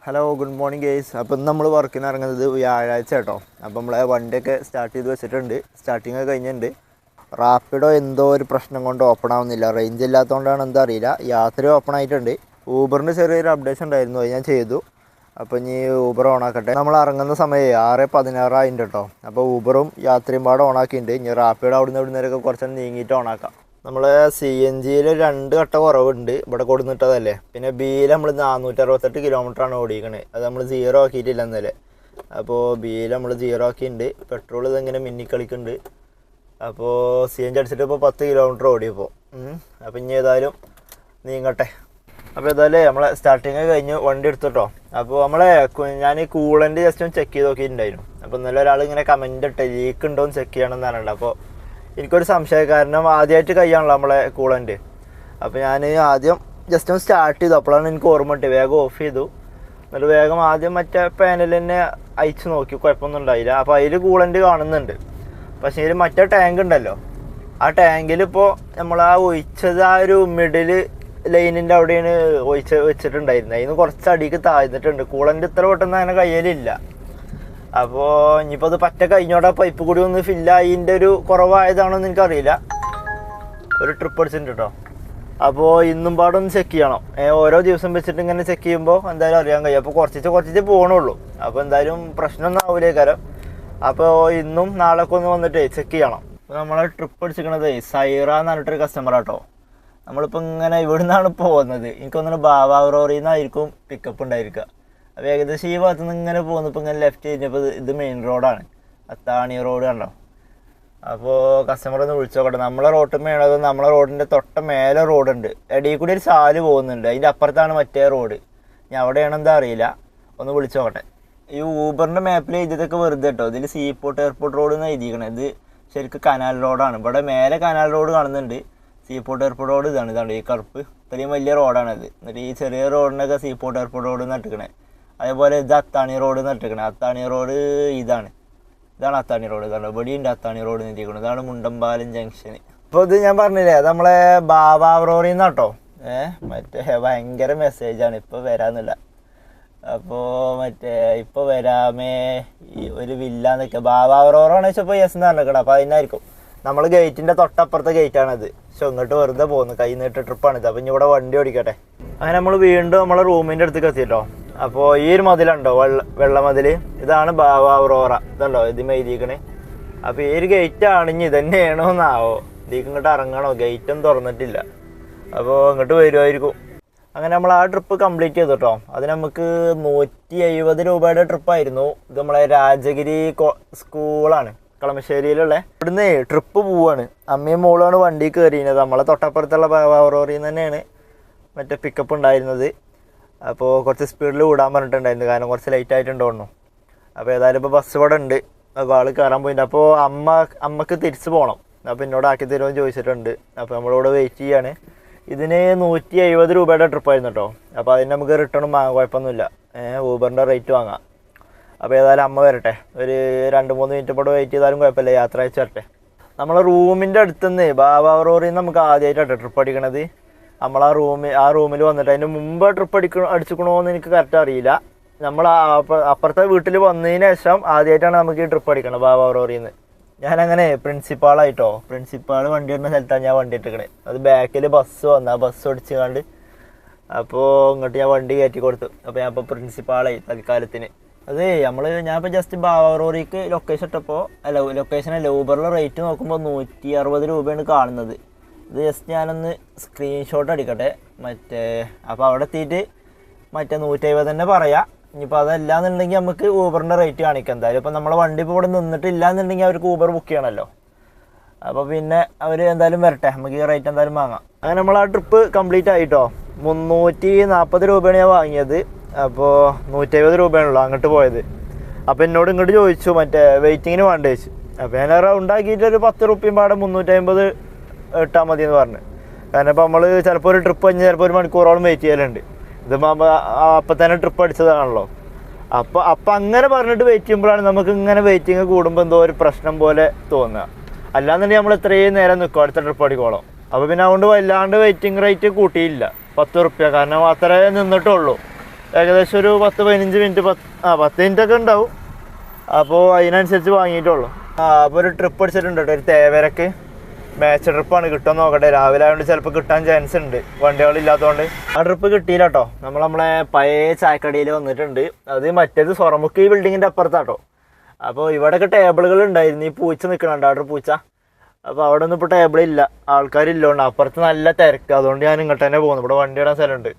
Hello good morning guys. അപ്പം നമ്മൾ വർക്കിന് ഇറങ്ങുന്നത് വ്യാഴാഴ്ച കേട്ടോ. അപ്പം നമ്മളെ വണ്ടിയൊക്കെ സ്റ്റാർട്ട് ചെയ്ത് വെച്ചിട്ടുണ്ട്, സ്റ്റാർട്ടിങ് ഒക്കെ കഴിഞ്ഞിട്ടുണ്ട്. റാപ്പിഡോ എന്തോ ഒരു പ്രശ്നം കൊണ്ട് ഓപ്പൺ ആവുന്നില്ല, റേഞ്ച് ഇല്ലാത്തതുകൊണ്ടാണ് എന്താ അറിയില്ല. യാത്ര ഓപ്പൺ ആയിട്ടുണ്ട്. ഊബറിന് ചെറിയൊരു അപ്ഡേഷൻ ഉണ്ടായിരുന്നു, അത് ഞാൻ ചെയ്തു. അപ്പോൾ ഇനി ഊബർ ഓണാക്കട്ടെ. നമ്മൾ ഇറങ്ങുന്ന സമയം 6:16 ആയിട്ടുണ്ട് കേട്ടോ. അപ്പോൾ ഊബറും യാത്രയും പാടെ ഓണാക്കിയിട്ടുണ്ട്. ഇനി റാപ്പിഡോ അവിടുന്ന് ഇവിടുന്നേരൊക്കെ കുറച്ച് നീങ്ങിയിട്ട് ഓണാക്കാം. നമ്മൾ CNGയിൽ 2 കട്ട കുറവുണ്ട്, ഇവിടെ കൊടുന്നിട്ടതല്ലേ. പിന്നെ ബിയിൽ നമ്മൾ 468 കിലോമീറ്ററാണ് ഓടിക്കണത്, അത് നമ്മൾ 0 ആക്കിയിട്ടില്ല എന്നല്ലേ. അപ്പോൾ ബിയിൽ നമ്മൾ 0 ആക്കിയിട്ടുണ്ട്. പെട്രോൾ ഇതെങ്ങനെ മിന്നിക്കളിക്കുന്നുണ്ട്. അപ്പോൾ CNG അടിച്ചിട്ട് ഇപ്പോൾ 10 കിലോമീറ്റർ ഓടിയപ്പോൾ. അപ്പോൾ ഇനി ഏതായാലും നീങ്ങട്ടെ. അപ്പോൾ ഏതായാലും നമ്മളെ സ്റ്റാർട്ടിങ് കഴിഞ്ഞ് വണ്ടി എടുത്തിട്ടോ. അപ്പോൾ ഞാൻ ഈ കൂളൻ്റ് ജസ്റ്റ് ഒന്ന് ചെക്ക് ചെയ്ത് നോക്കിയിട്ടുണ്ടായിരുന്നു. അപ്പോൾ ഇന്നലെ ഒരാൾ ഇങ്ങനെ കമൻറ്റ് ഇട്ട് ലീക്ക് ഉണ്ടോ എന്ന് ചെക്ക് ചെയ്യണം എന്നാണ്. അപ്പോൾ എനിക്കൊരു സംശയം, കാരണം ആദ്യമായിട്ട് കഴിയാണല്ലോ നമ്മളെ കൂളൻ്റ്. അപ്പോൾ ഞാൻ ആദ്യം ജസ്റ്റ് ഒന്ന് സ്റ്റാർട്ട് ചെയ്തു. അപ്പോഴാണ് എനിക്ക് ഓർമ്മ കിട്ടി, വേഗം ഓഫ് ചെയ്തു. എന്നിട്ട് വേഗം ആദ്യം മറ്റേ പാനൽ തന്നെ അയച്ചു നോക്കി, കുഴപ്പമൊന്നും ഉണ്ടായില്ല. അപ്പോൾ അതിൽ കൂളൻ്റ് കാണുന്നുണ്ട്. പക്ഷേ ഇതിൽ മറ്റേ ടാങ്ക് ഉണ്ടല്ലോ, ആ ടാങ്കിൽ ഇപ്പോൾ നമ്മൾ ഒഴിച്ചത് ഒരു മിഡിൽ ലൈനിൻ്റെ അവിടെയാണ് വെച്ചിട്ടുണ്ടായിരുന്നത്. അതിന് കുറച്ച് അടിക്ക് താഴ്ന്നിട്ടുണ്ട്. കൂളൻ്റ് ഇത്ര പെട്ടെന്ന് അങ്ങനെ കയ്യിലില്ല. അപ്പോൾ ഇനിയിപ്പോൾ അത് പറ്റ കഴിഞ്ഞോടെ പൈപ്പ് കൂടി ഒന്ന് ഫില്ലായതിൻ്റെ ഒരു കുറവായതാണോന്ന് എനിക്കറിയില്ല. ഒരു ട്രിപ്പ് അടിച്ചിട്ടുണ്ട് കേട്ടോ. അപ്പോൾ ഇന്നും പാടൊന്ന് ചെക്ക് ചെയ്യണം. ഓരോ ദിവസം വെച്ചിട്ട് ഇങ്ങനെ ചെക്ക് ചെയ്യുമ്പോൾ എന്തായാലും അറിയാൻ കഴിയും. അപ്പോൾ കുറച്ച് പോകണുള്ളൂ. അപ്പോൾ എന്തായാലും പ്രശ്നമൊന്നും ആവില്ലേക്കാരം. അപ്പോൾ ഇന്നും നാളെയൊക്കെ ഒന്ന് വന്നിട്ട് ചെക്ക് ചെയ്യണം. അപ്പോൾ നമ്മളെ ട്രിപ്പ് അടിച്ചിരിക്കണത് സൈറ എന്ന് പറഞ്ഞിട്ടൊരു കസ്റ്റമർ കേട്ടോ. നമ്മളിപ്പോൾ ഇങ്ങനെ ഇവിടെ നിന്നാണ് പോകുന്നത്. എനിക്കൊന്നിട്ട് ബാവാറോറിയിൽ നിന്നായിരിക്കും പിക്കപ്പ് ഉണ്ടായിരിക്കുക. അപ്പോൾ ഏകദേശം ഈ ഭാഗത്ത് നിന്ന് ഇങ്ങനെ പോകുന്നപ്പോൾ ഇങ്ങനെ ലെഫ്റ്റ് കഴിഞ്ഞപ്പോൾ ഇത് മെയിൻ റോഡാണ്, അത്താണി റോഡ് കണ്ടോ. അപ്പോൾ കസ്റ്റമർ ഒന്ന് വിളിച്ചു നോക്കട്ടെ. നമ്മളെ റോഡ് മേണത് നമ്മളെ റോഡിൻ്റെ തൊട്ട മേലെ റോഡുണ്ട്, ഇടയിൽ കൂടി ഒരു ചാല് പോകുന്നുണ്ട്, അതിൻ്റെ അപ്പുറത്താണ് മറ്റേ റോഡ്. ഞാൻ അവിടെയാണ് എന്താ അറിയില്ല, ഒന്ന് വിളിച്ചു നോക്കട്ടെ. ഈ ഊബറിൻ്റെ മാപ്പിൽ എഴുതിയതൊക്കെ വെറുതെ കേട്ടോ. ഇതിൽ സീപോർട്ട് എയർപോർട്ട് റോഡ് എന്ന് എഴുതിയിരിക്കണേ. ഇത് ശരിക്കും കനാൽ റോഡാണ്. ഇവിടെ മേലെ കനാൽ റോഡ് കാണുന്നുണ്ട്, സീപോർട്ട് എയർപോർട്ട് റോഡ് ഇതാണ് ഈ കറുപ്പ്. ഇത്രയും വലിയ റോഡാണത്. എന്നിട്ട് ഈ ചെറിയ റോഡിനൊക്കെ സീപോർട്ട് എയർപോർട്ട് റോഡ് നട്ടിക്കണേ. അതേപോലെ ഇത് അത്താണി റോഡ് നട്ടിരിക്കണം. അത്താണി റോഡ് ഇതാണ് അത്താണി റോഡ്. കാരണം ഇവിടെയുണ്ട് അത്താണി റോഡ് നിർത്തിക്കണം. ഇതാണ് മുണ്ടമ്പാലം ജംഗ്ഷൻ. അപ്പോൾ ഇത് ഞാൻ പറഞ്ഞില്ലേ, അത് നമ്മളെ ബാവാറോറിയിൽ നിന്നാട്ടോ. മറ്റേ ഭയങ്കര മെസ്സേജാണ്, ഇപ്പോൾ വരാമെന്നില്ല. അപ്പോൾ ഇപ്പോൾ വരാമേ ഒരു വില്ല എന്നൊക്കെ ബാവാറോറാണെന്ന് വെച്ചപ്പോൾ യെസ് എന്ന് പറഞ്ഞിരിക്കണം. അപ്പോൾ അതിനായിരിക്കും. നമ്മൾ ഗേറ്റിൻ്റെ തൊട്ടപ്പുറത്തെ ഗേറ്റാണത്. പക്ഷെ ഇങ്ങോട്ട് വെറുതെ പോകുന്നു, കൈ നീട്ട ട്രിപ്പാണിത്. അപ്പം ഇനി ഇവിടെ വണ്ടി ഓടിക്കട്ടെ. അങ്ങനെ നമ്മൾ വീണ്ടും നമ്മളെ റൂമിൻ്റെ അടുത്തേക്ക് എത്തിയിട്ടോ. അപ്പോൾ ഈ ഒരു മതിലുണ്ടോ, വെള്ള മതിൽ, ഇതാണ് ബാവാറോറ. ഇതുണ്ടോ ഇത് മെഴുതിക്കണേ. അപ്പോൾ ഈ ഒരു ഗേറ്റാണ്, ഇനി ഇതന്നെയാണോ എന്നാവോ. ഇതിലേക്ക് ഇങ്ങോട്ട് ഇറങ്ങണോ, ഗേറ്റൊന്നും തുറന്നിട്ടില്ല. അപ്പോൾ ഇങ്ങോട്ട് വരുമായിരിക്കും. അങ്ങനെ നമ്മൾ ആ ട്രിപ്പ് കംപ്ലീറ്റ് ചെയ്തു കേട്ടോ. അത് നമുക്ക് 170 രൂപയുടെ ട്രിപ്പായിരുന്നു. ഇത് നമ്മളെ രാജഗിരി സ്കൂളാണ്, കളമശ്ശേരിയിലുള്ള. ഇവിടുന്ന് ട്രിപ്പ് പോവാണ്. അമ്മയും മോളാണ് വണ്ടി കയറിയത്. നമ്മളെ തൊട്ടപ്പുറത്തുള്ള ബാവാറോറിയിൽ നിന്ന് തന്നെയാണ് മറ്റേ പിക്കപ്പ് ഉണ്ടായിരുന്നത്. അപ്പോൾ കുറച്ച് സ്പീഡിൽ വിടാൻ പറഞ്ഞിട്ടുണ്ടായിരുന്നു, കാരണം കുറച്ച് ലേറ്റ് ആയിട്ടുണ്ടോന്നു. അപ്പോൾ ഏതായാലും ഇപ്പോൾ ബസ് ഇവിടെ ഉണ്ട്. അപ്പോൾ ആൾ കയറാൻ പോയിട്ടുണ്ട്. അപ്പോൾ അമ്മക്ക് തിരിച്ച് പോകണം. അപ്പോൾ എന്നോട് ആക്കി തരുമെന്ന് ചോദിച്ചിട്ടുണ്ട്. അപ്പോൾ നമ്മളിവിടെ വെയിറ്റ് ചെയ്യാണ്. ഇതിന് 170 രൂപയുടെ ട്രിപ്പായിരുന്നു കേട്ടോ. അപ്പോൾ അതിന് നമുക്ക് റിട്ടേണും വാങ്ങാം, കുഴപ്പമൊന്നുമില്ല. ഊബറിൻ്റെ റേറ്റ് വാങ്ങാം. അപ്പോൾ ഏതായാലും അമ്മ വരട്ടെ, ഒരു 2-3 മിനിറ്റ് ഇവിടെ വെയിറ്റ് ചെയ്താലും കുഴപ്പമില്ല, യാത്ര അയച്ചു വരട്ടെ. നമ്മളെ റൂമിൻ്റെ അടുത്തുനിന്ന് ബാവാറോറിൽ നിന്ന് നമുക്ക് ആദ്യമായിട്ടാണ് ട്രിപ്പ് അടിക്കണത്. നമ്മൾ ആ റൂമിൽ വന്നിട്ട് അതിന് മുമ്പ് ട്രിപ്പ് അടിച്ചിക്കണോന്ന് എനിക്ക് കറക്റ്റ് അറിയില്ല. നമ്മൾ അപ്പുറത്തെ വീട്ടിൽ വന്നതിന് ശേഷം ആദ്യമായിട്ടാണ് നമുക്ക് ഈ ട്രിപ്പ് അടിക്കണം ബാവാറോറിയിൽ നിന്ന്. ഞാനങ്ങനെ പ്രിൻസിപ്പാളായിട്ടോ, പ്രിൻസിപ്പാൾ വണ്ടി വരുന്ന സ്ഥലത്താണ് ഞാൻ വണ്ടി ഇട്ടിക്കണേ. അത് ബാക്കിൽ ബസ് വന്നു, ആ ബസ് ഓടിച്ചുകൊണ്ട് അപ്പോൾ ഇങ്ങോട്ട് ഞാൻ വണ്ടി കയറ്റി കൊടുത്തു. അപ്പോൾ ഞാൻ ഇപ്പോൾ പ്രിൻസിപ്പാളായി തൽക്കാലത്തിന്. അത് ഞാനിപ്പോൾ ജസ്റ്റ് ബാവാറോറിക്ക് ലൊക്കേഷൻ ഇട്ടപ്പോൾ ലൊക്കേഷനല്ല, ഊബറിലെ റേറ്റ് നോക്കുമ്പോൾ 160 രൂപയാണ് കാണുന്നത്. ഇത് ജസ്റ്റ് ഞാനൊന്ന് സ്ക്രീൻഷോട്ട് അടിക്കട്ടെ. അപ്പോൾ അവിടെ എത്തിയിട്ട് 150 തന്നെ പറയാം. ഇനിയിപ്പോൾ അതല്ലാന്നുണ്ടെങ്കിൽ നമുക്ക് ഊബറിൻ്റെ റേറ്റ് കാണിക്കാം. എന്തായാലും ഇപ്പോൾ നമ്മളെ വണ്ടി ഇപ്പോൾ ഇവിടെ നിന്നിട്ടില്ല എന്നുണ്ടെങ്കിൽ അവർക്ക് ഊബർ ബുക്ക് ചെയ്യണമല്ലോ. അപ്പോൾ പിന്നെ അവർ എന്തായാലും വരട്ടെ, നമുക്ക് ഈ റേറ്റ് എന്തായാലും വാങ്ങാം. അങ്ങനെ നമ്മൾ ആ ട്രിപ്പ് കംപ്ലീറ്റ് ആയിട്ടോ. 340 രൂപയാണ് ഞാൻ വാങ്ങിയത്. അപ്പോൾ 170 രൂപയാണല്ലോ അങ്ങോട്ട് പോയത്. അപ്പോൾ എന്നോട് ഇങ്ങോട്ട് ചോദിച്ചു വെയിറ്റിങ്ങിന് വേണ്ട ചോദിച്ചു. അപ്പോൾ ഞാൻ റൗണ്ട് ആക്കിയിട്ട് ഒരു 10 റുപ്യയും പാടെ 350 ഇട്ടാൽ മതി എന്ന് പറഞ്ഞു. കാരണം ഇപ്പോൾ നമ്മൾ ചിലപ്പോൾ ഒരു ട്രിപ്പ് കഴിഞ്ഞ് ചിലപ്പോൾ 1 മണിക്കൂറോളം വെയിറ്റ് ചെയ്യലുണ്ട്. ഇതിപ്പോൾ അപ്പം തന്നെ ട്രിപ്പ് അടിച്ചതാണല്ലോ. അപ്പോൾ അങ്ങനെ പറഞ്ഞിട്ട് വെയിറ്റ് ചെയ്യുമ്പോഴാണ് നമുക്ക് ഇങ്ങനെ വെയിറ്റിങ് കൂടുമ്പോൾ എന്തോ ഒരു പ്രശ്നം പോലെ തോന്നുക. അല്ലാന്നുണ്ടെങ്കിൽ നമ്മൾ ഇത്രയും നേരം നിൽക്കും അടുത്ത ട്രിപ്പ് അടിക്കോളം. അപ്പോൾ പിന്നെ അതുകൊണ്ട് വല്ലാണ്ട് വെയിറ്റിംഗ് റേറ്റ് കൂട്ടിയില്ല, 10 റുപ്യ. കാരണം അത്രേ നിന്നിട്ടുള്ളൂ. ഏകദേശം ഒരു 10-15 മിനിറ്റ് 10 മിനിറ്റൊക്കെ ഉണ്ടാവും. അപ്പോൾ അതിനനുസരിച്ച് വാങ്ങിയിട്ടുള്ളൂ. അപ്പോൾ ഒരു ട്രിപ്പ് അടിച്ചിട്ടുണ്ട് കേട്ടോ, ഒരു തേവരക്ക് മാച്ച് ട്രിപ്പാണ്. കിട്ടുമെന്ന് നോക്കട്ടെ. രാവിലെ ആയതുകൊണ്ട് ചിലപ്പോൾ കിട്ടാൻ ചാൻസ് ഉണ്ട്, വണ്ടികളില്ലാത്തതുകൊണ്ട്. ആ ട്രിപ്പ് കിട്ടിയില്ല കേട്ടോ. നമ്മളെ പഴയ ചായക്കടയിൽ വന്നിട്ടുണ്ട്. അത് മറ്റേത് സൊറമുക്ക് ഈ ബിൽഡിങ്ങിൻ്റെ അപ്പുറത്താട്ടോ. അപ്പോൾ ഇവിടെയൊക്കെ ടേബിളുകൾ ഉണ്ടായിരുന്നു. ഈ പൂച്ച നിൽക്കണുണ്ട്, അവിടെ പൂച്ച. അപ്പോൾ അവിടെ ഒന്നും ഇപ്പോൾ ടേബിളില്ല, ആൾക്കാരില്ലോണ്ട്. അപ്പുറത്ത് നല്ല തിരക്ക്, അതുകൊണ്ട് ഞാൻ ഇങ്ങോട്ട് തന്നെ പോകുന്നു. ഇവിടെ വണ്ടി ഇടാൻ സ്ഥലമുണ്ട്.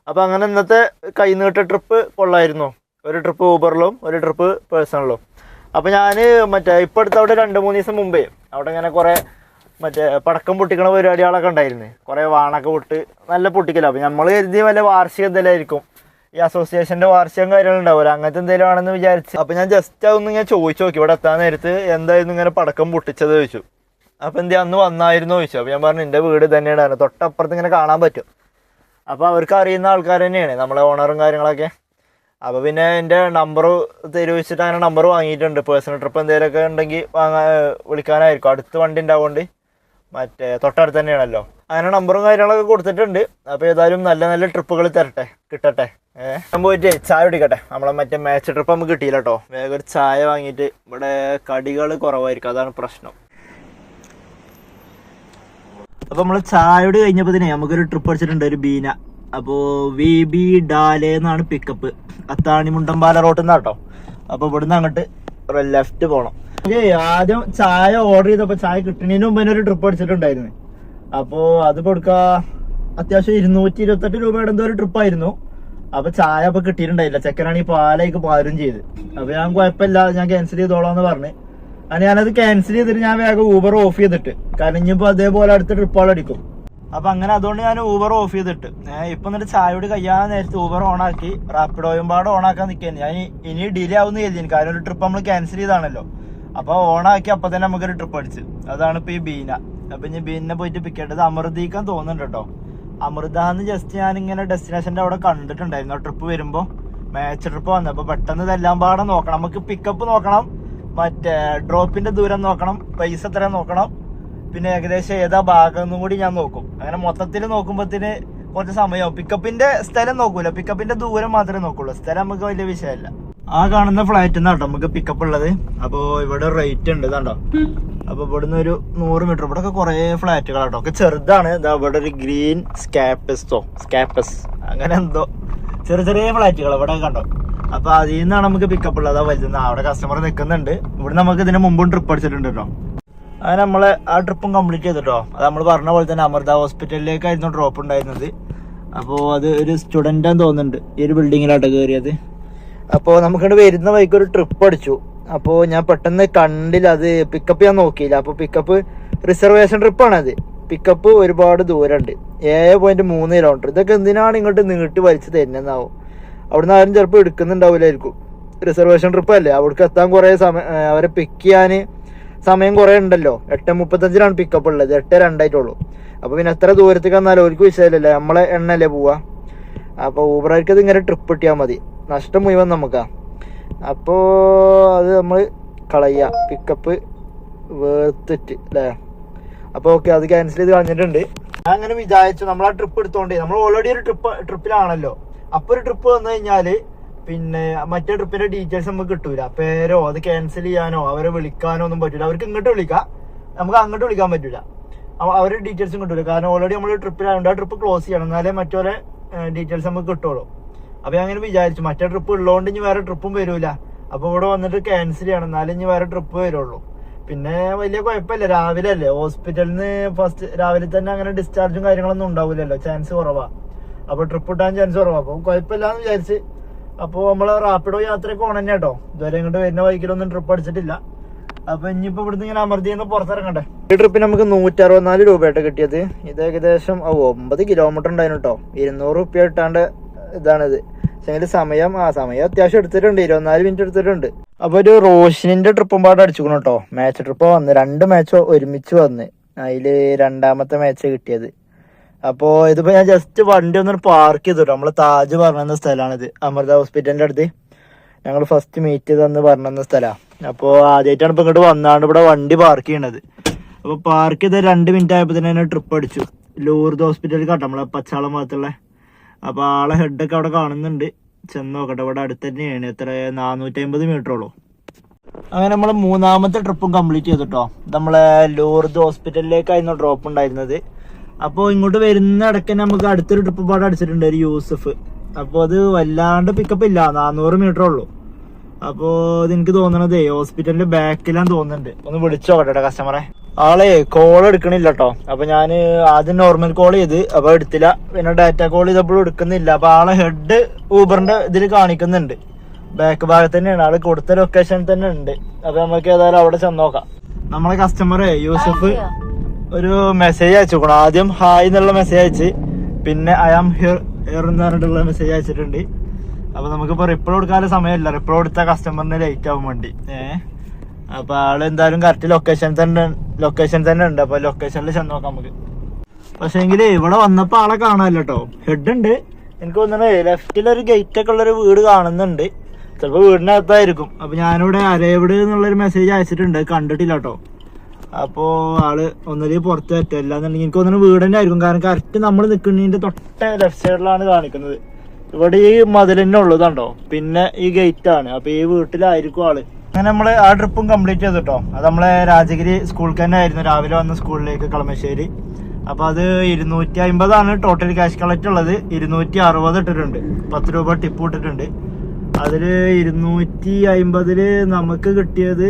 അപ്പോൾ അങ്ങനെ ഇന്നത്തെ കൈനീട്ട ട്രിപ്പ് കൊള്ളായിരുന്നു. ഒരു ട്രിപ്പ് ഊബറിലും ഒരു ട്രിപ്പ് പേഴ്സണലും. അപ്പോൾ ഞാൻ ഇപ്പോൾ അടുത്ത് അവിടെ 2-3 ദിവസം മുമ്പേ അവിടെ ഇങ്ങനെ കുറേ പടക്കം പൊട്ടിക്കണ പരിപാടികളൊക്കെ ഉണ്ടായിരുന്നു. കുറേ വാണൊക്കെ പൊട്ട് നല്ല പൊട്ടിക്കല. അപ്പോൾ നമ്മൾ കരുതി വല്ല വാർഷികം എന്തെങ്കിലുമായിരിക്കും, ഈ അസോസിയേഷൻ്റെ വാർഷികം കാര്യങ്ങളുണ്ടാവില്ല, അങ്ങനത്തെ എന്തെങ്കിലും ആണെന്ന് വിചാരിച്ച്. അപ്പോൾ ഞാൻ ജസ്റ്റ് അതൊന്ന് ഇങ്ങനെ ചോദിച്ചു നോക്കി, ഇവിടെ എത്താൻ നേരത്ത് എന്തായിരുന്നു ഇങ്ങനെ പടക്കം പൊട്ടിച്ചത് ചോദിച്ചു. അപ്പോൾ എന്ത് അന്ന് വന്നായിരുന്നു ചോദിച്ചു. അപ്പോൾ ഞാൻ പറഞ്ഞു എൻ്റെ വീട് തന്നെയാണ്, തൊട്ടപ്പുറത്ത് ഇങ്ങനെ കാണാൻ പറ്റും. അപ്പോൾ അവർക്ക് അറിയുന്ന ആൾക്കാർ തന്നെയാണ്, നമ്മളെ ഓണറും കാര്യങ്ങളൊക്കെ. അപ്പോൾ പിന്നെ എൻ്റെ നമ്പർ തരുവച്ചിട്ട് അങ്ങനെ നമ്പർ വാങ്ങിയിട്ടുണ്ട്. പേഴ്സണൽ ട്രിപ്പ് എന്തെങ്കിലുമൊക്കെ ഉണ്ടെങ്കിൽ വിളിക്കാനായിരിക്കും. അടുത്ത് വണ്ടി ഉണ്ടാവുകൊണ്ട് തൊട്ടടുത്ത് തന്നെയാണല്ലോ. അങ്ങനെ നമ്പറും കാര്യങ്ങളൊക്കെ കൊടുത്തിട്ടുണ്ട്. അപ്പോൾ ഏതായാലും നല്ല നല്ല ട്രിപ്പുകൾ കിട്ടട്ടെ. ഞാൻ പോയിട്ട് ചായ കുടിക്കട്ടെ. നമ്മളെ മാച്ച് ട്രിപ്പ് നമുക്ക് കിട്ടിയില്ല കേട്ടോ. വേഗം ഒരു ചായ വാങ്ങിയിട്ട്, ഇവിടെ കടികൾ കുറവായിരിക്കും, അതാണ് പ്രശ്നം. അപ്പോൾ നമ്മൾ ചായയോട് കഴിഞ്ഞപ്പോൾ തന്നെ നമുക്കൊരു ട്രിപ്പ് അടിച്ചിട്ടുണ്ട്, ഒരു ബീന. അപ്പോൾ VB ഡാലെ എന്നാണ് പിക്കപ്പ്, അത്താണി മുണ്ടമ്പാല റോട്ടിൽ നിന്നാണ് കേട്ടോ. അപ്പോൾ ഇവിടുന്ന് അങ്ങോട്ട് ലെഫ്റ്റ് പോകണം. ആദ്യം ചായ ഓർഡർ ചെയ്തപ്പോൾ ചായ കിട്ടുന്നതിന് മുമ്പ് തന്നെ ഒരു ട്രിപ്പ് അടിച്ചിട്ടുണ്ടായിരുന്നു. അപ്പോൾ അത് കൊടുക്കുക അത്യാവശ്യം 228 രൂപയുടെ എന്തോ ഒരു ട്രിപ്പായിരുന്നു. അപ്പോൾ ചായ അപ്പോൾ കിട്ടിയിട്ടുണ്ടായില്ല. ചെക്കനാണെങ്കിൽ പാലേക്ക് പാരും ചെയ്ത്. അപ്പോൾ ഞാൻ കുഴപ്പമില്ല, ഞാൻ ക്യാൻസൽ ചെയ്തോളാം എന്ന് പറഞ്ഞ്. അങ്ങനെ ഞാനത് ക്യാൻസൽ ചെയ്തിട്ട് ഞാൻ വേഗം ഊബർ ഓഫ് ചെയ്തിട്ട്, കാരണം ഇനിയിപ്പോൾ അതേപോലെ അടുത്ത ട്രിപ്പുകൾ അടിക്കും. അപ്പം അങ്ങനെ അതുകൊണ്ട് ഞാൻ ഊബർ ഓഫ് ചെയ്തിട്ട് ഇപ്പം എന്നിട്ട് ചായയോട് കഴിയാൻ നേരത്ത് ഊബർ ഓണാക്കി, റാപ്പിഡോയും പാടെ ഓണാക്കാൻ നിൽക്കുകയാണ്. ഞാൻ ഇനി ഡിലേ ആവുമെന്ന് കരുതി, കാരണം ഒരു ട്രിപ്പ് നമ്മൾ ക്യാൻസൽ ചെയ്താണല്ലോ. അപ്പോൾ ഓണാക്കി അപ്പം തന്നെ നമുക്കൊരു ട്രിപ്പ് അടിച്ച്. അതാണ് ഇപ്പോൾ ഈ ബീന. അപ്പം ഇനി ബീനെ പോയിട്ട് പിക്ക് ചെയ്യേണ്ടത് അമൃതീക്കാൻ തോന്നുന്നുണ്ട് കേട്ടോ. അമൃതാന്ന് ജസ്റ്റ് ഞാനിങ്ങനെ ഡെസ്റ്റിനേഷൻ്റെ അവിടെ കണ്ടിട്ടുണ്ടായിരുന്നു ട്രിപ്പ് വരുമ്പോൾ. മാച്ച് ട്രിപ്പ് വന്നത്. അപ്പോൾ പെട്ടെന്ന് ഇതെല്ലാം പാടെ നോക്കണം. നമുക്ക് പിക്കപ്പ് നോക്കണം, ഡ്രോപ്പിന്റെ ദൂരം നോക്കണം, പൈസ എത്ര നോക്കണം, പിന്നെ ഏകദേശം ഏതാ ഭാഗം എന്നും കൂടി ഞാൻ നോക്കും. അങ്ങനെ മൊത്തത്തിൽ നോക്കുമ്പോഴത്തേന് കുറച്ച് സമയമാവും. പിക്കപ്പിന്റെ സ്ഥലം നോക്കൂല, പിക്കപ്പിന്റെ ദൂരം മാത്രമേ നോക്കുള്ളൂ. സ്ഥലം നമുക്ക് വലിയ വിഷയമല്ല. ആ കാണുന്ന ഫ്ലാറ്റ് നിന്നാട്ടോ നമുക്ക് പിക്കപ്പ് ഉള്ളത്. അപ്പോൾ ഇവിടെ റേറ്റ് ഉണ്ട് ഇതാണ്ടോ. അപ്പോൾ ഇവിടുന്ന് ഒരു 100 മീറ്റർ ഇവിടെ ഒക്കെ കുറേ ഫ്ലാറ്റുകളാട്ടോ, ഒക്കെ ചെറുതാണ്. ഇതാ ഇവിടെ ഒരു ഗ്രീൻ സ്കാപ്പസ് അങ്ങനെ എന്തോ ചെറിയ ഫ്ലാറ്റുകൾ ഇവിടെ കണ്ടോ. അപ്പൊ അതിൽ നിന്നാണ് നമുക്ക് പിക്കപ്പ് ഉള്ളത്. വലുത് അവിടെ കസ്റ്റമർ നിൽക്കുന്നുണ്ട്. ഇവിടെ നമുക്ക് ഇതിന് മുമ്പും ട്രിപ്പ് അടിച്ചിട്ടുണ്ട് കേട്ടോ. അങ്ങനെ നമ്മളെ ആ ട്രിപ്പും കംപ്ലീറ്റ് ചെയ്തിട്ടോ. അത് നമ്മൾ പറഞ്ഞ പോലെ തന്നെ അമൃത ഹോസ്പിറ്റലിലേക്കായിരുന്നു ഡ്രോപ്പ് ഉണ്ടായിരുന്നത്. അപ്പോൾ അത് ഒരു സ്റ്റുഡൻ്റാന്ന് തോന്നുന്നുണ്ട്, ഈ ഒരു ബിൽഡിങ്ങിലാട്ടോ കയറിയത്. അപ്പോൾ നമുക്കിവിടെ വരുന്ന വഴിക്ക് ഒരു ട്രിപ്പ് അടിച്ചു. അപ്പോൾ ഞാൻ പെട്ടെന്ന് കണ്ടില്ല, അത് പിക്കപ്പ് ഞാൻ നോക്കിയില്ല. അപ്പോൾ പിക്കപ്പ് റിസർവേഷൻ ട്രിപ്പാണത്. പിക്കപ്പ് ഒരുപാട് ദൂരമുണ്ട്, 7.3 കിലോമീറ്റർ. ഇതൊക്കെ എന്തിനാണ് ഇങ്ങോട്ട് നീട്ടി വലിച്ച് തരുന്നതെന്നാവും. അവിടുന്ന് ആരും ചിലപ്പോൾ എടുക്കുന്നുണ്ടാവില്ലായിരിക്കും. റിസർവേഷൻ ട്രിപ്പ് അല്ലേ, അവിടേക്ക് എത്താൻ കുറേ സമയം, അവരെ പിക്ക് ചെയ്യാൻ സമയം കുറേ ഉണ്ടല്ലോ. 8:35 പിക്കപ്പ് ഉള്ളത്, 8:02 ആയിട്ടുള്ളൂ. അപ്പോൾ പിന്നെ എത്ര ദൂരത്തേക്ക് വന്നാലും അവർക്ക് വിഷയമില്ലല്ലോ, നമ്മളെ എണ്ണല്ലേ പോവുക. അപ്പോൾ ഊബറാർക്ക് അത് ഇങ്ങനെ ട്രിപ്പ് കിട്ടിയാൽ മതി, നഷ്ടം മുഴുവൻ നമുക്കാ. അപ്പോൾ അത് നമ്മൾ കളയുക, പിക്കപ്പ് വേർത്തിട്ട് അല്ലേ. അപ്പോൾ ഓക്കെ, അത് ക്യാൻസൽ ചെയ്ത് കളഞ്ഞിട്ടുണ്ട്. ഞാൻ അങ്ങനെ വിചാരിച്ചു, നമ്മൾ ആ ട്രിപ്പ് എടുത്തോണ്ടേ, നമ്മൾ ഓൾറെഡി ഒരു ട്രിപ്പിലാണല്ലോ. അപ്പോൾ ഒരു ട്രിപ്പ് വന്നു കഴിഞ്ഞാൽ പിന്നെ മറ്റേ ട്രിപ്പിന്റെ ഡീറ്റെയിൽസ് നമുക്ക് കിട്ടൂല. പേരോ അത് ക്യാൻസൽ ചെയ്യാനോ അവരെ വിളിക്കാനോ ഒന്നും പറ്റൂല. അവർക്ക് ഇങ്ങോട്ട് വിളിക്കാം, നമുക്ക് അങ്ങോട്ട് വിളിക്കാൻ പറ്റൂല. അവരുടെ ഡീറ്റെയിൽസും കിട്ടൂല, കാരണം ഓൾറെഡി നമ്മൾ ട്രിപ്പിലായതുകൊണ്ട് ആ ട്രിപ്പ് ക്ലോസ് ചെയ്യണം, എന്നാലേ മറ്റൊരു ഡീറ്റെയിൽസ് നമുക്ക് കിട്ടുള്ളൂ. അപ്പോൾ ഞാൻ അങ്ങനെ വിചാരിച്ചു, മറ്റേ ട്രിപ്പ് ഉള്ളതുകൊണ്ട് ഇനി വേറെ ട്രിപ്പും വരൂല. അപ്പോൾ ഇവിടെ വന്നിട്ട് ക്യാൻസൽ ചെയ്യണം, എന്നാലേ ഇനി വേറെ ട്രിപ്പ് വരുള്ളൂ. പിന്നെ വലിയ കുഴപ്പമില്ല, രാവിലെ അല്ലേ, ഹോസ്പിറ്റലിൽ നിന്ന് ഫസ്റ്റ് രാവിലെ തന്നെ അങ്ങനെ ഡിസ്ചാർജും കാര്യങ്ങളൊന്നും ഉണ്ടാവില്ലല്ലോ, ചാൻസ് കുറവാണ്. അപ്പോൾ ട്രിപ്പ് ഇട്ടാൻ ചാൻസ് കുറവാണ്. അപ്പോൾ കുഴപ്പമില്ലാന്ന് വിചാരിച്ച് അപ്പോൾ നമ്മൾ റാപ്പിഡോ യാത്രയൊക്കെ ഓൺ തന്നെ കേട്ടോ. ഇതുവരെ ഇങ്ങോട്ട് വരുന്ന വഴിക്കിലൊന്നും ട്രിപ്പ് അടിച്ചിട്ടില്ല. അപ്പോൾ ഇനിയിപ്പോൾ ഇവിടുന്ന് ഇങ്ങനെ അമർത്തിന്ന് പുറത്തിറങ്ങണ്ടേ. ഈ ട്രിപ്പിന് നമുക്ക് 164 രൂപയായിട്ട് കിട്ടിയത്. ഇത് ഏകദേശം 9 കിലോമീറ്റർ ഉണ്ടായിരുന്നു കേട്ടോ. 200 റുപ്യ ഇട്ടാണ്ട് ഇതാണിത്. പക്ഷേ സമയം അത്യാവശ്യം എടുത്തിട്ടുണ്ട്, 24 മിനിറ്റ് എടുത്തിട്ടുണ്ട്. അപ്പോൾ ഒരു റോഷനിന്റെ ട്രിപ്പും പാട് അടിച്ചുക്കണം കേട്ടോ. മാച്ച് ട്രിപ്പ് വന്ന് 2 മാച്ച് ഒരുമിച്ച് വന്ന്, അതിൽ രണ്ടാമത്തെ മാച്ച് കിട്ടിയത്. അപ്പോൾ ഇതിപ്പോൾ ഞാൻ ജസ്റ്റ് വണ്ടി ഒന്ന് പാർക്ക് ചെയ്തിട്ടോ. നമ്മൾ താജ് പറഞ്ഞ സ്ഥലമാണിത്, അമൃത ഹോസ്പിറ്റലിൻ്റെ അടുത്ത്. ഞങ്ങൾ ഫസ്റ്റ് മീറ്റ് ചെയ്തെന്ന് പറഞ്ഞ സ്ഥലമാണ്. അപ്പോൾ ആദ്യമായിട്ടാണ് ഇപ്പോൾ ഇങ്ങോട്ട് വന്നാണ്ട് ഇവിടെ വണ്ടി പാർക്ക് ചെയ്യണത്. അപ്പോൾ പാർക്ക് ചെയ്ത് 2 മിനിറ്റ് ആയപ്പോൾ തന്നെ ട്രിപ്പ് അടിച്ചു. ലൂർദ് ഹോസ്പിറ്റലിൽ കേട്ടോ, നമ്മളെ പച്ചാളം ഭാഗത്തുള്ള. അപ്പോൾ ആളെ ഹെഡൊക്കെ അവിടെ കാണുന്നുണ്ട്. ചെന്ന് നോക്കട്ടെ. ഇവിടെ അടുത്ത് തന്നെയാണ്. എത്ര 450 മീറ്ററോളൂ. അങ്ങനെ നമ്മൾ മൂന്നാമത്തെ ട്രിപ്പും കംപ്ലീറ്റ് ചെയ്തിട്ടോ. നമ്മളെ ലൂർദ് ഹോസ്പിറ്റലിലേക്കായിരുന്നു ഡ്രോപ്പ് ഉണ്ടായിരുന്നത്. അപ്പോൾ ഇങ്ങോട്ട് വരുന്ന ഇടയ്ക്ക് നമുക്ക് അടുത്തൊരു ട്രിപ്പ് പാടെ അടിച്ചിട്ടുണ്ട്, ഒരു യൂസഫ്. അപ്പോൾ അത് വല്ലാണ്ട് പിക്കപ്പ് ഇല്ല, 400 മീറ്റർ ഉള്ളൂ. അപ്പോൾ ഇതെനിക്ക് തോന്നണതേ ഹോസ്പിറ്റലിന്റെ ബാക്കിലാന്ന് തോന്നുന്നുണ്ട്. ഒന്ന് വിളിച്ചു നോക്കട്ടെ കസ്റ്റമറെ. ആളെ കോൾ എടുക്കണില്ല കേട്ടോ. അപ്പൊ ഞാൻ ആദ്യം നോർമൽ കോൾ ചെയ്ത്, അപ്പൊ എടുത്തില്ല. പിന്നെ ഡാറ്റ കോൾ ചെയ്തപ്പോഴും എടുക്കുന്നില്ല. അപ്പൊ ആളെ ഹെഡ് ഊബറിന്റെ ഇതിൽ കാണിക്കുന്നുണ്ട്, ബാക്ക് ഭാഗത്ത് തന്നെയാണ്. ആള് കൊടുത്ത ലൊക്കേഷൻ തന്നെ ഉണ്ട്. അപ്പൊ നമുക്ക് ഏതായാലും അവിടെ ചെന്ന് നോക്കാം. നമ്മളെ കസ്റ്റമറെ യൂസഫ് ഒരു മെസ്സേജ് അയച്ചു. ആദ്യം ഹായ് എന്നുള്ള മെസ്സേജ് അയച്ച്, പിന്നെ ഐ ആം ഹിയർ എന്ന് പറഞ്ഞിട്ടുള്ള മെസ്സേജ് അയച്ചിട്ടുണ്ട്. അപ്പൊ നമുക്കിപ്പോ റിപ്ലൈ കൊടുക്കാനുള്ള സമയമില്ല, റിപ്ലൈ കൊടുത്ത കസ്റ്റമറിന് ലേറ്റ് ആവാൻ വേണ്ടി. അപ്പൊ ആള് എന്തായാലും കറക്റ്റ് ലൊക്കേഷൻ തന്നെ ഉണ്ട്. അപ്പൊ ലൊക്കേഷനിൽ ചെന്ന് നോക്കാം നമുക്ക്. പക്ഷെ എങ്കില് ഇവിടെ വന്നപ്പോ ആളെ കാണാല്ലോ കേട്ടോ. ഹെഡ് ഉണ്ട്. എനിക്ക് തോന്നുന്നത് ലെഫ്റ്റിലൊരു ഗേറ്റ് ഒക്കെ ഉള്ളൊരു വീട് കാണുന്നുണ്ട്. ചിലപ്പോ വീടിനകത്തായിരിക്കും. അപ്പൊ ഞാനിവിടെ അരേവിട് എന്നുള്ളൊരു മെസ്സേജ് അയച്ചിട്ടുണ്ട്, കണ്ടിട്ടില്ല കേട്ടോ. അപ്പോ ആള് ഒന്നല്ലെങ്കിൽ പുറത്ത് പറ്റും, അല്ലാന്നുണ്ടെങ്കിൽ എനിക്ക് തോന്നുന്നത് വീട് തന്നെ ആയിരിക്കും. കാരണം കറക്റ്റ് നമ്മൾ നിൽക്കുന്നതിന്റെ തൊട്ട ലെഫ്റ്റ് സൈഡിലാണ് കാണിക്കുന്നത്. ഇവിടെ ഈ മതിൽ തന്നെ ഉള്ളതാണ്ടോ, പിന്നെ ഈ ഗേറ്റ് ആണ്. അപ്പൊ ഈ വീട്ടിലായിരിക്കും ആള്. അങ്ങനെ നമ്മള് ആ ട്രിപ്പും കംപ്ലീറ്റ് ചെയ്തിട്ടോ. അത് നമ്മളെ രാജഗിരി സ്കൂളിൽ തന്നെ ആയിരുന്നു, രാവിലെ വന്ന സ്കൂളിലേക്ക് കളമശ്ശേരി. അപ്പൊ അത് 250 ടോട്ടൽ ക്യാഷ് കളക്ട് ഉള്ളത്. 260 ഇട്ടിട്ടുണ്ട്, 10 രൂപ ടിപ്പ് ഇട്ടിട്ടുണ്ട്. അതില് 250 നമുക്ക് കിട്ടിയത്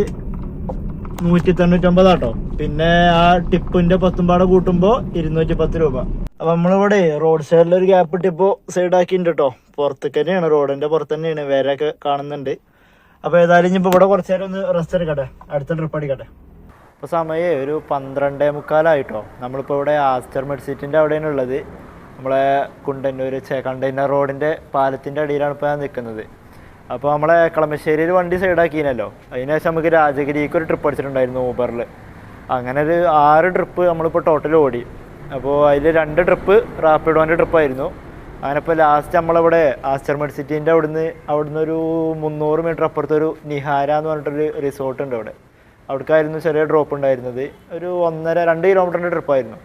199 ആട്ടോ. പിന്നെ ആ ടിപ്പിന്റെ 10 പാടെ കൂട്ടുമ്പോ 210 രൂപ. അപ്പൊ നമ്മളിവിടെ റോഡ് സൈഡിൽ ഒരു ഗ്യാപ്പ് ഇട്ടിപ്പോ സൈഡാക്കിണ്ട് കേട്ടോ. പുറത്തേക്ക് തന്നെയാണ്, റോഡിന്റെ പുറത്ത് തന്നെയാണ്, വേരൊക്കെ കാണുന്നുണ്ട്. അപ്പൊ ഏതായാലും ഇനിയിപ്പോ ഇവിടെ കുറച്ചു നേരം ഒന്ന് റെസ്റ്റ് എടുക്കട്ടെ, അടുത്ത ട്രിപ്പ് അടിക്കട്ടെ. ഇപ്പൊ സമയം ഒരു 12:45 നമ്മളിപ്പോ ഇവിടെ ആസ്റ്റർ മെഡ്സിറ്റിന്റെ അവിടെയാണ് ഉള്ളത്. നമ്മളെ കുണ്ടന്നൂര് കണ്ടെയ്നർ റോഡിന്റെ പാലത്തിന്റെ അടിയിലാണ് ഇപ്പൊ ഞാൻ നിൽക്കുന്നത്. അപ്പോൾ നമ്മളെ കളമശ്ശേരിയിൽ വണ്ടി സൈഡാക്കിനല്ലോ, അതിനുശേഷം നമുക്ക് രാജഗിരിക്ക് ഒരു ട്രിപ്പ് അടിച്ചിട്ടുണ്ടായിരുന്നു ഊബറിൽ. അങ്ങനെ ഒരു 6 ട്രിപ്പ് നമ്മളിപ്പോൾ ടോട്ടൽ ഓടി. അപ്പോൾ അതിൽ 2 ട്രിപ്പ് റാപ്പിഡോൻ്റെ ട്രിപ്പായിരുന്നു. അങ്ങനെ ഇപ്പോൾ ലാസ്റ്റ് നമ്മളിവിടെ ആസ്റ്റർ മെഡ്സിറ്റിൻ്റെ അവിടുന്ന് ഒരു 300 മീറ്റർ അപ്പുറത്തൊരു നിഹാര എന്ന് പറഞ്ഞിട്ടൊരു റിസോർട്ട് ഉണ്ട് അവിടെ. അവിടേക്കായിരുന്നു ചെറിയ ഡ്രോപ്പ് ഉണ്ടായിരുന്നത്. ഒരു 1.5-2 കിലോമീറ്ററിൻ്റെ ട്രിപ്പായിരുന്നു.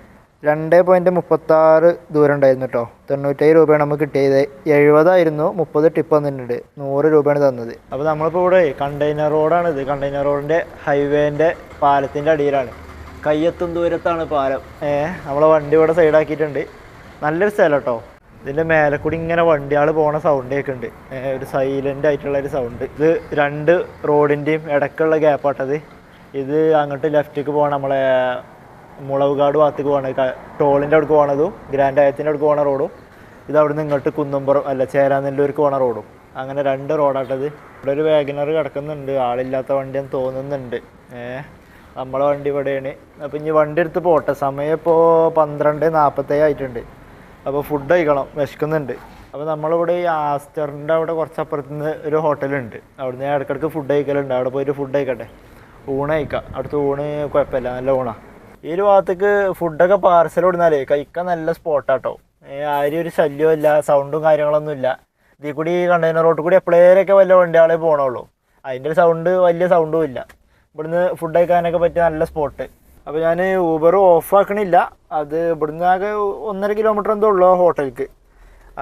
2.36 ദൂരം ഉണ്ടായിരുന്നു കേട്ടോ. 97 രൂപയാണ് നമുക്ക് കിട്ടിയത്. 70 30 ടിപ്പ് വന്നിട്ടുണ്ട്. 100 രൂപയാണ് തന്നത്. അപ്പോൾ നമ്മളിപ്പോൾ ഇവിടെ കണ്ടെയ്നർ റോഡാണിത്. കണ്ടെയ്നർ റോഡിൻ്റെ ഹൈവേൻ്റെ പാലത്തിൻ്റെ അടിയിലാണ്, കയ്യെത്തും ദൂരത്താണ് പാലം. നമ്മളെ വണ്ടി ഇവിടെ സൈഡാക്കിയിട്ടുണ്ട്. നല്ലൊരു സ്ഥലം കേട്ടോ. ഇതിൻ്റെ മേലെ കൂടി ഇങ്ങനെ വണ്ടികൾ പോണ സൗണ്ട് കേൾക്കുന്നുണ്ട്, ഒരു സൈലൻ്റ് ആയിട്ടുള്ളൊരു സൗണ്ട്. ഇത് 2 റോഡിൻ്റെയും ഇടയ്ക്കുള്ള ഗ്യാപ്പാട്ടത്. ഇത് അങ്ങോട്ട് ലെഫ്റ്റിലേക്ക് പോകണം, നമ്മളെ മുളവുകാട് ഭാഗത്തേക്ക് പോകണ ടോളിൻ്റെ അടുക്ക് പോകണതും ഗ്രാൻഡ് ആയത്തിൻ്റെ അടുക്ക് പോകണ റോഡും, ഇത് അവിടെ നിന്ന് ഇങ്ങോട്ട് കുന്നുംപുറം അല്ല ചേരാനെല്ലൂർക്ക് പോകണ റോഡും. അങ്ങനെ 2 റോഡാട്ടത്. ഇവിടെ ഒരു വാഗനർ കിടക്കുന്നുണ്ട്, ആളില്ലാത്ത വണ്ടിയെന്ന് തോന്നുന്നുണ്ട്. നമ്മളെ വണ്ടി ഇവിടെയാണ്. അപ്പോൾ ഇനി വണ്ടി എടുത്ത് പോട്ടെ. സമയം ഇപ്പോൾ 12:47 ആയിട്ടുണ്ട്. അപ്പോൾ ഫുഡ് കഴിക്കണം, വിശക്കുന്നുണ്ട്. അപ്പോൾ നമ്മളിവിടെ ഈ ആസ്റ്ററിൻ്റെ അവിടെ കുറച്ചപ്പുറത്ത് നിന്ന് ഒരു ഹോട്ടലുണ്ട്, അവിടുന്ന് ഇടയ്ക്കിടയ്ക്ക് ഫുഡ് കഴിക്കലുണ്ട്. അവിടെ പോയിട്ട് ഫുഡ് കഴിക്കട്ടെ, ഊണ് കഴിക്കാം. അവിടുത്തെ ഊണ് കുഴപ്പമില്ല, നല്ല ഊണാണ്. ഈ ഒരു ഭാഗത്തേക്ക് ഫുഡൊക്കെ പാർസൽ കൊടുത്താലേ കഴിക്കാൻ നല്ല സ്പോട്ടാട്ടോ. ആരും ഒരു ശല്യമില്ല, സൗണ്ടും കാര്യങ്ങളൊന്നും ഇല്ല. ഇതിൽ കൂടി കണ്ടെയ്നർ റോഡിൽ കൂടി എപ്പോഴേലൊക്കെ വല്ല വണ്ടിയാളെ പോകണുള്ളൂ. അതിൻ്റെ ഒരു സൗണ്ട് വലിയ സൗണ്ടും ഇല്ല. ഇവിടുന്ന് ഫുഡ് കഴിക്കാനൊക്കെ പറ്റിയ നല്ല സ്പോട്ട്. അപ്പോൾ ഞാൻ ഊബർ ഓഫ് ആക്കണില്ല. അത് ഇവിടുന്ന് ആകെ 1.5 കിലോമീറ്റർ എന്തോ ഉള്ളൂ ഹോട്ടലിക്ക്.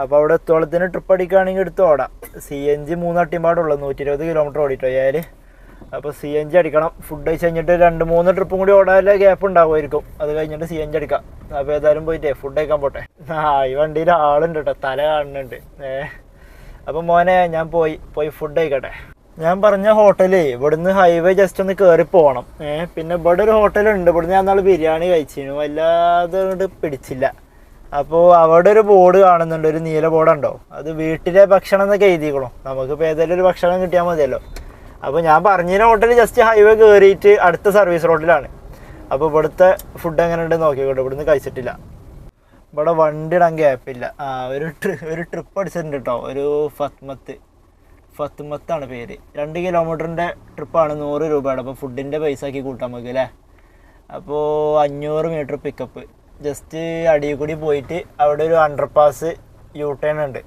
അപ്പോൾ അവിടെ എത്തോളത്തിന് ട്രിപ്പ് അടിക്കുകയാണെങ്കിൽ എടുത്ത് ഓടാം. CNG 3 അട്ടിമ്പാടുള്ളൂ, 120 കിലോമീറ്റർ ഓടിയിട്ടോ ആയാൽ. അപ്പോൾ CNG അടിക്കണം. ഫുഡ് കഴിച്ച് കഴിഞ്ഞിട്ട് 2-3 ട്രിപ്പും കൂടി ഓടാനുള്ള ഗ്യാപ്പ് ഉണ്ടാകുമായിരിക്കും. അത് കഴിഞ്ഞിട്ട് CNG അടിക്കാം. അപ്പോൾ ഏതായാലും പോയിട്ടേ ഫുഡ് കഴിക്കാൻ പോട്ടെ. ഈ വണ്ടിയിൽ ആളുണ്ട് കേട്ടോ, തല കാണുന്നുണ്ട്. അപ്പോൾ മോനെ ഞാൻ പോയി ഫുഡ് കഴിക്കട്ടെ. ഞാൻ പറഞ്ഞ ഹോട്ടലേ ഇവിടുന്ന് ഹൈവേ ജസ്റ്റ് ഒന്ന് കയറി പോകണം. പിന്നെ ഇവിടെ ഒരു ഹോട്ടലുണ്ട്, ഇവിടുന്ന് ഞാൻ നാൾ ബിരിയാണി കഴിച്ചിരുന്നു, വല്ലാതെ കൊണ്ട് പിടിച്ചില്ല. അപ്പോൾ അവിടെ ഒരു ബോർഡ് കാണുന്നുണ്ട്, ഒരു നീല ബോർഡുണ്ടോ, അത് വീട്ടിലെ ഭക്ഷണം എന്നൊക്കെ എഴുതിക്കണം. നമുക്കിപ്പോൾ ഏതെങ്കിലും ഒരു ഭക്ഷണം കിട്ടിയാൽ മതിയല്ലോ. അപ്പോൾ ഞാൻ പറഞ്ഞ ഹോട്ടൽ ജസ്റ്റ് ഹൈവേ കയറിയിട്ട് അടുത്ത സർവീസ് റോഡിലാണ്. അപ്പോൾ ഇവിടുത്തെ ഫുഡ് എങ്ങനെ ഉണ്ടെന്ന് നോക്കിക്കോട്ടെ. ഇവിടുന്ന് കഴിച്ചിട്ടില്ല. ഇവിടെ വണ്ടി ഇടാൻ ഗ്യാപ്പില്ല. ഒരു ട്രിപ്പ് അടിച്ചിട്ടുണ്ട് കേട്ടോ, ഒരു ഫത്തുമത്താണ് പേര്. 2 കിലോമീറ്ററിൻ്റെ ട്രിപ്പാണ്, 100 രൂപയാണ്. അപ്പോൾ ഫുഡിൻ്റെ പൈസ ആക്കി കൂട്ടാൻ നമുക്ക് അല്ലേ. അപ്പോൾ 500 മീറ്റർ പിക്കപ്പ്. ജസ്റ്റ് അടിയിൽ കൂടി പോയിട്ട് അവിടെ ഒരു അണ്ടർപാസ് യൂട്ടേൺ ഉണ്ട്,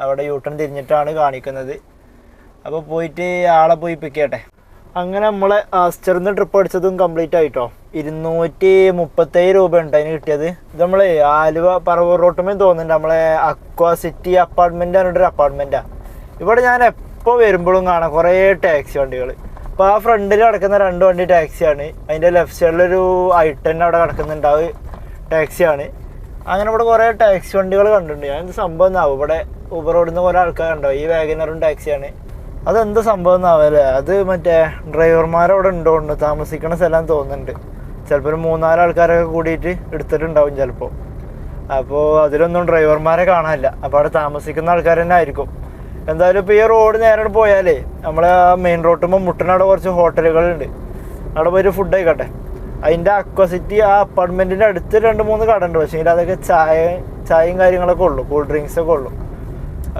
അവിടെ യൂട്ടേൺ തിരിഞ്ഞിട്ടാണ് കാണിക്കുന്നത്. അപ്പോൾ പോയിട്ട് ആളെ പോയി പിക്ക് ചെയ്യട്ടെ. അങ്ങനെ നമ്മളെ ആസ്റ്ററിന്ന് ട്രിപ്പ് അടിച്ചതും കംപ്ലീറ്റ് ആയിട്ടോ. 237 രൂപ ഉണ്ട് അതിന് കിട്ടിയത്. ഇത് നമ്മളെ ആലുവ പറവൂർ റോട്ടുമേ തോന്നുന്നുണ്ട്, നമ്മളെ അക്വാ സിറ്റി അപ്പാർട്ട്മെൻറ്റ് പറഞ്ഞിട്ടൊരു അപ്പാർട്ട്മെൻറ്റാണ്. ഇവിടെ ഞാൻ എപ്പോൾ വരുമ്പോഴും കാണാം കുറേ ടാക്സി വണ്ടികൾ. അപ്പോൾ ആ ഫ്രണ്ടിൽ കിടക്കുന്ന 2 വണ്ടി ടാക്സിയാണ്. അതിൻ്റെ ലെഫ്റ്റ് സൈഡിലൊരു I10 അവിടെ കിടക്കുന്നുണ്ട്, അത് ടാക്സിയാണ്. അങ്ങനെ ഇവിടെ കുറേ ടാക്സി വണ്ടികൾ കണ്ടിട്ടുണ്ട്. ഞാൻ എന്ത് സംഭവം എന്നാവും, ഇവിടെ ഊബർ ഓടുന്ന കുറേ ആൾക്കാരുണ്ടാവും. ഈ വാഗനറും ടാക്സിയാണ്. അതെന്ത് സംഭവം എന്നാവല്ലേ? അത് മറ്റേ ഡ്രൈവർമാരവിടെ ഉണ്ടോണ്ട് താമസിക്കുന്ന സ്ഥലം തോന്നുന്നുണ്ട്. ചിലപ്പോൾ ഒരു 3-4 ആൾക്കാരൊക്കെ കൂടിയിട്ട് എടുത്തിട്ടുണ്ടാവും ചിലപ്പോൾ. അപ്പോൾ അതിലൊന്നും ഡ്രൈവർമാരെ കാണാനില്ല. അപ്പോൾ അവിടെ താമസിക്കുന്ന ആൾക്കാർ തന്നെ ആയിരിക്കും. എന്തായാലും ഇപ്പോൾ ഈ റോഡ് നേരെ പോയാലേ നമ്മളെ മെയിൻ റോട്ടുമ്പോൾ മുട്ടനവിടെ കുറച്ച് ഹോട്ടലുകളുണ്ട്. അവിടെ പോയിട്ട് ഫുഡ് കഴിക്കട്ടെ. അതിൻ്റെ അക്വസിറ്റി ആ അപ്പാർട്ട്മെൻറ്റിൻ്റെ അടുത്ത് 2-3 കട ഉണ്ട്. പക്ഷേ അതൊക്കെ ചായയും കാര്യങ്ങളൊക്കെ ഉള്ളൂ, കൂൾ ഡ്രിങ്ക്സൊക്കെ ഉള്ളൂ.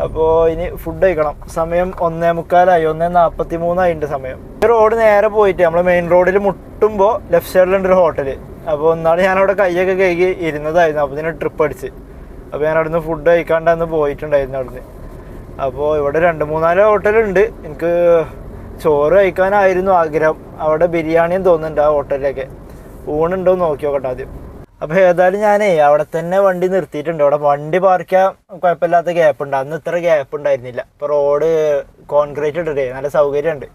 അപ്പോൾ ഇനി ഫുഡ് കഴിക്കണം. സമയം 1:45, 1:43 സമയം. ഈ റോഡ് നേരെ പോയിട്ട് നമ്മൾ മെയിൻ റോഡിൽ മുട്ടുമ്പോൾ ലെഫ്റ്റ് സൈഡിലുണ്ടൊരു ഹോട്ടൽ. അപ്പോൾ ഒന്നാൾ ഞാനവിടെ കൈയൊക്കെ കഴുകി ഇരുന്നതായിരുന്നു. അപ്പോൾ ഇതിന് ട്രിപ്പ് അടിച്ച്. അപ്പോൾ ഞാൻ അവിടുന്ന് ഫുഡ് കഴിക്കാണ്ടന്ന് പോയിട്ടുണ്ടായിരുന്നു അവിടുന്ന്. അപ്പോൾ ഇവിടെ 2-3 ഹോട്ടലുണ്ട്. എനിക്ക് ചോറ് കഴിക്കാനായിരുന്നു ആഗ്രഹം. അവിടെ ബിരിയാണിയും തോന്നുന്നുണ്ട് ആ ഹോട്ടലിലൊക്കെ. ഊണുണ്ടോ എന്ന് നോക്കി നോക്കട്ടെ ആദ്യം. അപ്പോൾ ഏതായാലും ഞാനേ അവിടെ തന്നെ വണ്ടി നിർത്തിയിട്ടുണ്ട്. അവിടെ വണ്ടി പാർക്ക് ചെയ്യാൻ കുഴപ്പമില്ലാത്ത ഗ്യാപ്പ് ഉണ്ട്. അന്ന് ഇത്ര ഗ്യാപ്പ് ഉണ്ടായിരുന്നില്ല. ഇപ്പോൾ റോഡ് കോൺക്രീറ്റ് ഇട്ടിട്ടേ നല്ല സൗകര്യമുണ്ട്.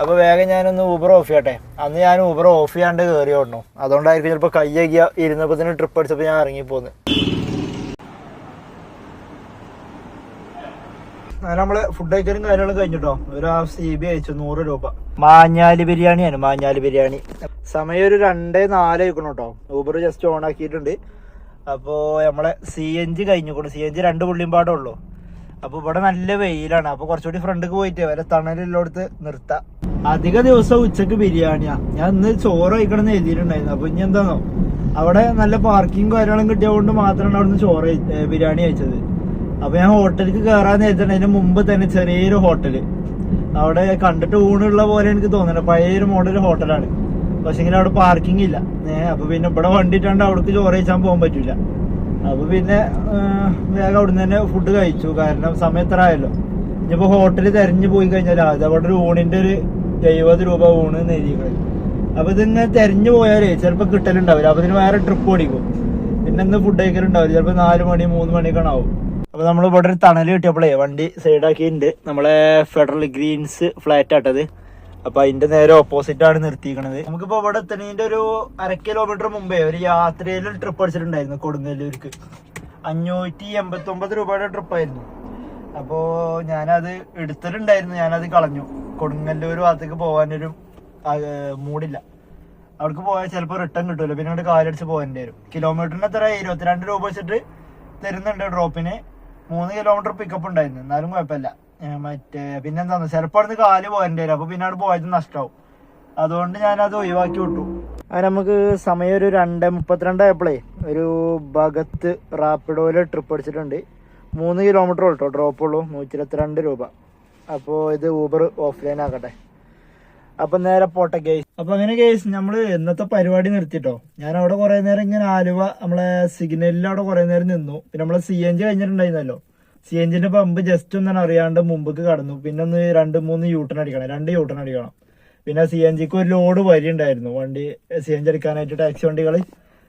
അപ്പോൾ വേഗം ഞാനൊന്ന് ഊബർ ഓഫ് ചെയ്യട്ടെ. അന്ന് ഞാൻ ഊബർ ഓഫ് ചെയ്യാണ്ട് കയറി ഓടണു. അതുകൊണ്ടായിരിക്കും ചിലപ്പോൾ കയ്യകിയ ഇരുന്നപ്പോൾ തന്നെ ട്രിപ്പ് അടിച്ചപ്പോൾ ഞാൻ ഇറങ്ങിപ്പോന്ന്. അങ്ങനെ നമ്മൾ ഫുഡ് കഴിക്കലും കാര്യങ്ങളും കഴിഞ്ഞിട്ടോ. ഒരു ഹാഫ് CB അയച്ചു, 100 രൂപ. മാഞ്ഞാലി ബിരിയാണിയാണ്, മാഞ്ഞാലി ബിരിയാണി. സമയം ഒരു 2:04 ആയിക്കണം കേട്ടോ. ഊബർ ജസ്റ്റ് ഓൺ ആക്കിയിട്ടുണ്ട്. അപ്പോൾ നമ്മളെ CNG കഴിഞ്ഞിക്കണം. CNG 2 പുള്ളിയും പാടേ ഉള്ളൂ. അപ്പോൾ ഇവിടെ നല്ല വെയിലാണ്. അപ്പോൾ കുറച്ചുകൂടി ഫ്രണ്ടിക്ക് പോയിട്ട് വരെ തണലുള്ളടത്ത് നിർത്താം. അധിക ദിവസം ഉച്ചക്ക് ബിരിയാണിയാ. ഞാൻ ഇന്ന് ചോറ് കഴിക്കണം എന്ന് എഴുതിയിട്ടുണ്ടായിരുന്നു. അപ്പോൾ ഇനി എന്താണോ, അവിടെ നല്ല പാർക്കിംഗ് കാര്യങ്ങളും കിട്ടിയതുകൊണ്ട് മാത്രമാണ് അവിടുന്ന് ബിരിയാണി കഴിച്ചത്. അപ്പോൾ ഞാൻ ഹോട്ടലിലേക്ക് കയറാന്ന് വെച്ചിട്ടുണ്ട്. അതിന് മുമ്പ് തന്നെ ചെറിയൊരു ഹോട്ടല് അവിടെ കണ്ടിട്ട് ഊണുള്ള പോലെ എനിക്ക് തോന്നുന്നുണ്ട്. പഴയൊരു മോഡൽ ഹോട്ടലാണ്. പക്ഷെങ്കിൽ അവിടെ പാർക്കിംഗ് ഇല്ല. അപ്പോൾ പിന്നെ ഇവിടെ വണ്ടി ഇട്ടാണ്ട് അവിടേക്ക് ചോറ് കഴിച്ചാൻ പോകാൻ പറ്റില്ല. അപ്പോൾ പിന്നെ വേഗം അവിടുന്ന് തന്നെ ഫുഡ് കഴിച്ചു. കാരണം സമയം എത്ര ആയല്ലോ. ഇനിയിപ്പോൾ ഹോട്ടലിൽ തിരഞ്ഞു പോയി കഴിഞ്ഞാൽ അത് അവിടെ ഒരു ഊണിൻ്റെ ഒരു 70 രൂപ ഊണ് എഴുതിയിരിക്കുന്നത്. അപ്പോൾ ഇതിങ്ങനെ തിരഞ്ഞു പോയാലേ ചിലപ്പോൾ കിട്ടലുണ്ടാവില്ല. അപ്പോൾ ഇതിന് വേറെ ട്രിപ്പ് ഓടിക്കും. പിന്നെ ഇന്ന് ഫുഡ് കഴിക്കലുണ്ടാവില്ല. ചിലപ്പോൾ 4 മണി 3 മണിയൊക്കെ ആവും. അപ്പോൾ നമ്മൾ ഇവിടെ ഒരു തണൽ കിട്ടിയപ്പോഴേ വണ്ടി സൈഡാക്കിയിട്ടുണ്ട്. നമ്മളെ ഫെഡറൽ ഗ്രീൻസ് ഫ്ലാറ്റ് ആട്ടത്. അപ്പോൾ അതിൻ്റെ നേരെ ഓപ്പോസിറ്റാണ് നിർത്തിയിരിക്കണത്. നമുക്കിപ്പോൾ ഇവിടെ എത്തണതിൻ്റെ ഒരു 1/2 കിലോമീറ്റർ മുമ്പേ ഒരു യാത്രയിൽ ട്രിപ്പ് അടിച്ചിട്ടുണ്ടായിരുന്നു. കൊടുങ്ങല്ലൂർക്ക് 589 രൂപയുടെ ട്രിപ്പായിരുന്നു. അപ്പോൾ ഞാനത് എടുത്തിട്ടുണ്ടായിരുന്നു. ഞാനത് കളഞ്ഞു. കൊടുങ്ങല്ലൂർ ഭാഗത്തേക്ക് പോകാനൊരു മൂടില്ല. അവിടേക്ക് പോയാൽ ചിലപ്പോൾ റിട്ടേൺ കിട്ടുമല്ലോ. പിന്നെ അവിടെ കാലടിച്ച് പോകേണ്ടി വരും. കിലോമീറ്ററിന് എത്ര 22 രൂപ വെച്ചിട്ട് തരുന്നുണ്ട് ഡ്രോപ്പിന്. 3 കിലോമീറ്റർ പിക്കപ്പ് ഉണ്ടായിരുന്നു. എന്നാലും കുഴപ്പമില്ല. പിന്നെന്താന്ന് ചിലപ്പോൾ അവിടുന്ന് കാല് പോകേണ്ടി വരും. അപ്പോൾ പിന്നെ അവിടെ പോയത് നഷ്ടമാവും. അതുകൊണ്ട് ഞാനത് ഒഴിവാക്കി വിട്ടു. അങ്ങനെ നമുക്ക് സമയം ഒരു 2:32 ആയപ്പോഴേ ഒരു ഭഗത്ത് റാപ്പിഡോയിൽ ട്രിപ്പ് അടിച്ചിട്ടുണ്ട്. 3 കിലോമീറ്റർ കേട്ടോ ഡ്രോപ്പുള്ളൂ. 122 രൂപ. അപ്പോൾ ഇത് ഊബർ ഓഫ്ലൈൻ ആക്കട്ടെ. അപ്പം നേരെ പോട്ടെ ഗെയ്സ്. അപ്പം അങ്ങനെ ഗെയ്സ് നമ്മൾ ഇന്നത്തെ പരിപാടി നിർത്തിട്ടോ. ഞാൻ അവിടെ കുറേ നേരം ഇങ്ങനെ ആലുവ നമ്മളെ സിഗ്നലിൽ അവിടെ കുറേ നേരം നിന്നു. പിന്നെ നമ്മളെ CNG കഴിഞ്ഞിട്ടുണ്ടായിരുന്നല്ലോ. CNGന്റെ പമ്പ് ജസ്റ്റ് ഒന്നാണ് അറിയാണ്ട് മുമ്പേക്ക് കടന്നു. പിന്നെ ഒന്ന് 2-3 യൂട്ടൺ അടിക്കണം. 2 യൂട്ടൺ അടിക്കണം. പിന്നെ CNGക്ക് ഒരു ലോഡ് വരി ഉണ്ടായിരുന്നു വണ്ടി CNG അടിക്കാനായിട്ട് ടാക്സി വണ്ടികൾ.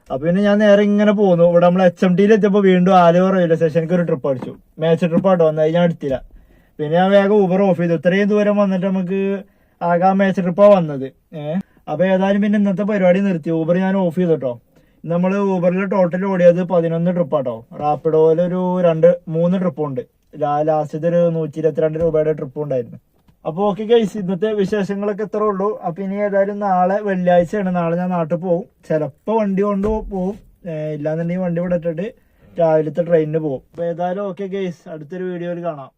അപ്പോൾ പിന്നെ ഞാൻ നേരെ ഇങ്ങനെ പോന്നു. ഇവിടെ നമ്മൾ HMTയിൽ എത്തിയപ്പോൾ വീണ്ടും ആലുവ റെയിൽവേ സ്റ്റേഷനിലേക്ക് ഒരു ട്രിപ്പ് അടിച്ചു. മാച്ച് ട്രിപ്പ് ആട്ടോ വന്നത്. ഞാൻ എടുത്തില്ല. പിന്നെ ഞാൻ വേഗം ഊബർ ഓഫ് ചെയ്തു. ഇത്രയും ദൂരം വന്നിട്ട് നമുക്ക് ആകെ മാച്ച് ട്രിപ്പാണ് വന്നത്. അപ്പോൾ ഏതായാലും പിന്നെ ഇന്നത്തെ പരിപാടി നിർത്തി. ഊബർ ഞാൻ ഓഫ് ചെയ്തു കേട്ടോ. നമ്മൾ ഊബറിൽ ടോട്ടൽ ഓടിയത് 11 ട്രിപ്പാട്ടോ. റാപ്പിഡോയിൽ ഒരു 2-3 ട്രിപ്പുണ്ട്. ലാസ്റ്റത്തെ ഒരു 122 രൂപയുടെ ട്രിപ്പ് ഉണ്ടായിരുന്നു. അപ്പോൾ ഓക്കെ ഗൈസ്, ഇന്നത്തെ വിശേഷങ്ങളൊക്കെ ഇത്രേ ഉള്ളൂ. അപ്പോൾ ഇനി ഏതായാലും നാളെ വെള്ളിയാഴ്ചയാണ്. നാളെ ഞാൻ നാട്ടിൽ പോകും. ചിലപ്പോൾ വണ്ടി കൊണ്ട് പോകും. ഇല്ലാന്നുണ്ടെങ്കിൽ വണ്ടി ഇവിടെ ഇട്ടിട്ട് രാവിലത്തെ ട്രെയിനിന് പോകും. അപ്പോൾ ഏതായാലും ഓക്കെ ഗൈസ്, അടുത്തൊരു വീഡിയോയിൽ കാണാം.